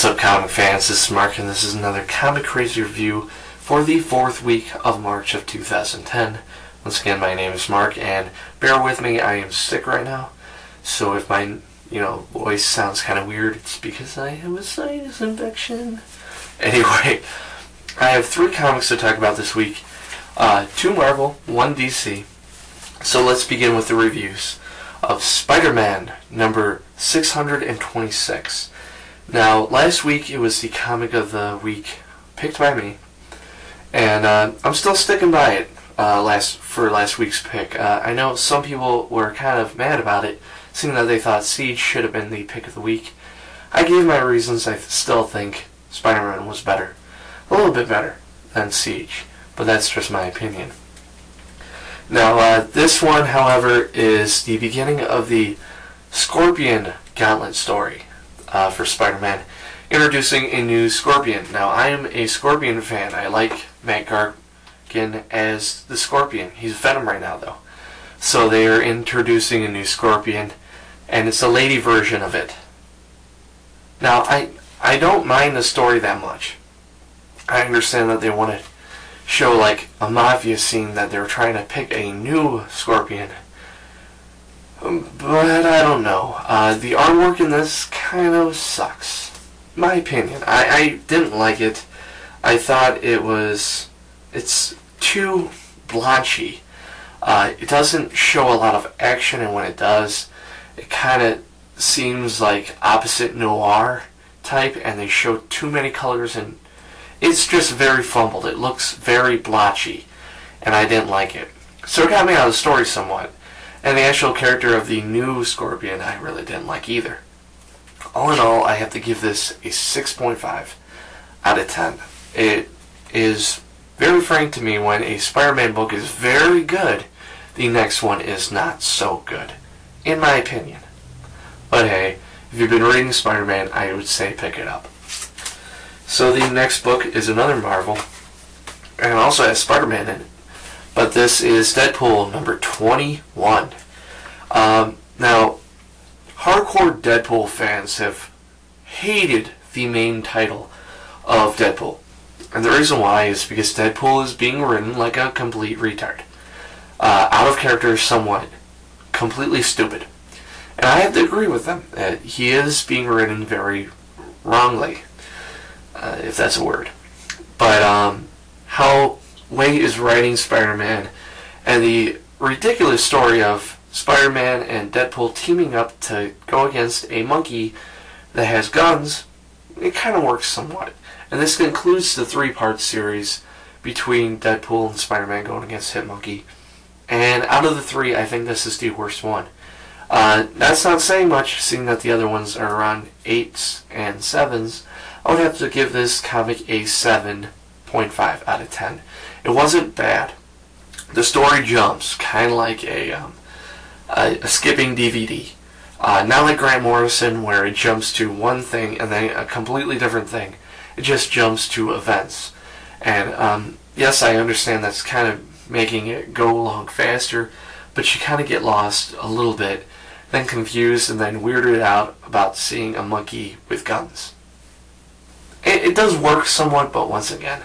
What's up, comic fans? This is Mark, and this is another Comic Crazy review for the 4th week of March of 2010. Once again, my name is Mark, and bear with me, I am sick right now. So if my, voice sounds kind of weird, it's because I have a sinus infection. Anyway, I have 3 comics to talk about this week. 2 Marvel, 1 DC. So let's begin with the reviews of Spider-Man number 626. Now, last week it was the comic of the week picked by me, and I'm still sticking by it for last week's pick. I know some people were kind of mad about it, seeing that they thought Siege should have been the pick of the week. I gave my reasons. I still think Spider-Man was better. A little bit better than Siege, but that's just my opinion. Now, this one, however, is the beginning of the Scorpion Gauntlet story. For Spider-Man, introducing a new Scorpion. Now, I am a Scorpion fan. I like Matt Gargan as the Scorpion. He's Venom right now, though. So they are introducing a new Scorpion, and it's a lady version of it. Now, I don't mind the story that much. I understand that they want to show, like, a mafia scene that they're trying to pick a new Scorpion. But I don't know. The artwork in this kind of sucks. My opinion. I didn't like it. I thought it's too blotchy. It doesn't show a lot of action, and when it does, it kind of seems like opposite noir type, and they show too many colors, and it's just very fumbled. It looks very blotchy, and I didn't like it. So it got me out of the story somewhat. And the actual character of the new Scorpion I really didn't like either. All in all, I have to give this a 6.5 out of 10. It is very frank to me when a Spider-Man book is very good, the next one is not so good, in my opinion. But hey, if you've been reading Spider-Man, I would say pick it up. So the next book is another Marvel, and also has Spider-Man in it. But this is Deadpool number 21. Now, hardcore Deadpool fans have hated the main title of Deadpool. And the reason why is because Deadpool is being written like a complete retard. Out of character somewhat. Completely stupid. And I have to agree with them. He is being written very wrongly. If that's a word. But how Way is writing Spider-Man, and the ridiculous story of Spider-Man and Deadpool teaming up to go against a monkey that has guns, it kind of works somewhat. And this concludes the 3-part series between Deadpool and Spider-Man going against Hitmonkey. And out of the 3, I think this is the worst one. That's not saying much, seeing that the other ones are around 8s and 7s. I would have to give this comic a 7.5 out of 10. It wasn't bad. The story jumps, kind of like a skipping DVD. Not like Grant Morrison, where it jumps to one thing and then a completely different thing. It just jumps to events. And yes, I understand that's kind of making it go along faster, but you kind of get lost a little bit, then confused, and then weirded out about seeing a monkey with guns. It does work somewhat, but once again,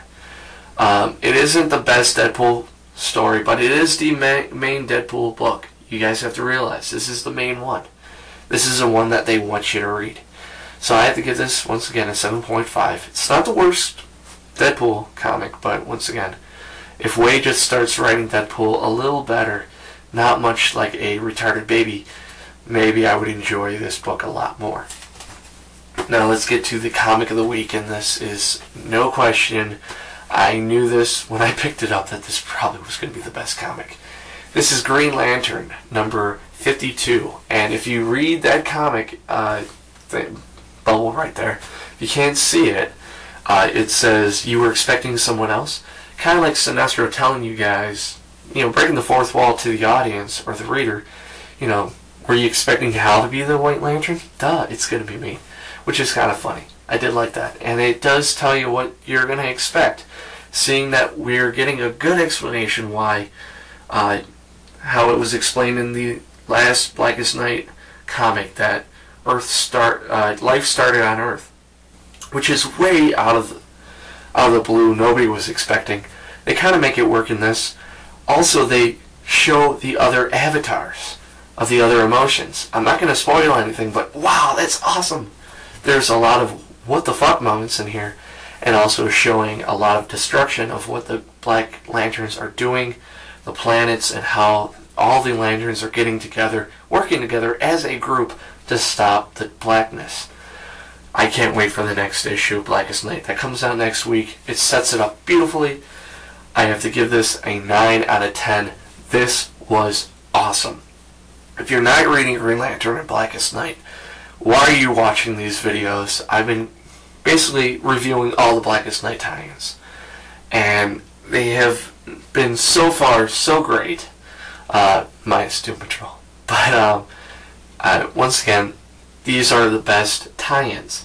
it isn't the best Deadpool story, but it is the main Deadpool book. You guys have to realize this is the main one. This is the one that they want you to read. So I have to give this, once again, a 7.5. It's not the worst Deadpool comic, but once again, if Way just starts writing Deadpool a little better, not much like a retarded baby, maybe I would enjoy this book a lot more. Now let's get to the comic of the week, and this is no question. I knew this when I picked it up that this probably was going to be the best comic. This is Green Lantern, number 52. And if you read that comic, bubble right there, if you can't see it, it says, "You were expecting someone else?" Kind of like Sinestro telling you guys, breaking the fourth wall to the audience or the reader, were you expecting Hal to be the White Lantern? Duh, it's going to be me. Which is kind of funny. I did like that. And it does tell you what you're going to expect, seeing that we're getting a good explanation why, how it was explained in the last Blackest Night comic that life started on Earth. which is way out of the blue. Nobody was expecting. They kind of make it work in this. Also, they show the other avatars of the other emotions. I'm not going to spoil anything, but wow, that's awesome. There's a lot of what the fuck moments in here, and also showing a lot of destruction of what the Black Lanterns are doing, the planets, and how all the Lanterns are getting together, working together as a group to stop the blackness. I can't wait for the next issue of Blackest Night. That comes out next week. It sets it up beautifully. I have to give this a 9 out of 10. This was awesome. If you're not reading Green Lantern and Blackest Night, why are you watching these videos? I've been basically reviewing all the Blackest Night tie-ins, and they have been so far so great, minus Doom Patrol. But once again, these are the best tie-ins.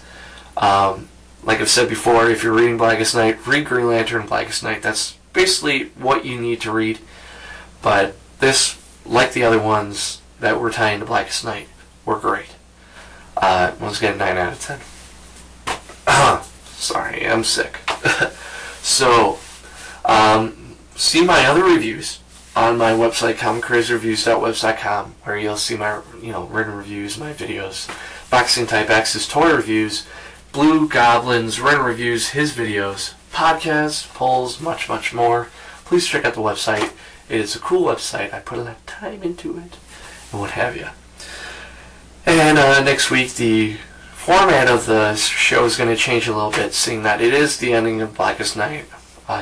Like I've said before, if you're reading Blackest Night, read Green Lantern and Blackest Night. That's basically what you need to read. But this, like the other ones that were tying to Blackest Night, were great. Once again, 9 out of 10. Sorry, I'm sick. So, see my other reviews on my website, comiccrazyreviews.webs.com, where you'll see my written reviews, my videos, Boxing Type X's toy reviews, Blue Goblin's written reviews, his videos, podcasts, polls, much, much more. Please check out the website. It is a cool website. I put a lot of time into it, and what have you. And next week, the format of the show is going to change a little bit, seeing that it is the ending of Blackest Night.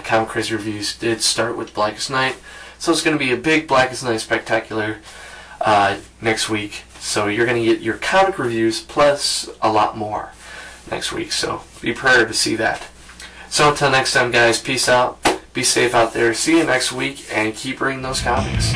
Comic Crazy Reviews did start with Blackest Night, so it's going to be a big Blackest Night spectacular next week. So you're going to get your comic reviews plus a lot more next week, so be prepared to see that. So until next time, guys, peace out, be safe out there, see you next week, and keep reading those comics.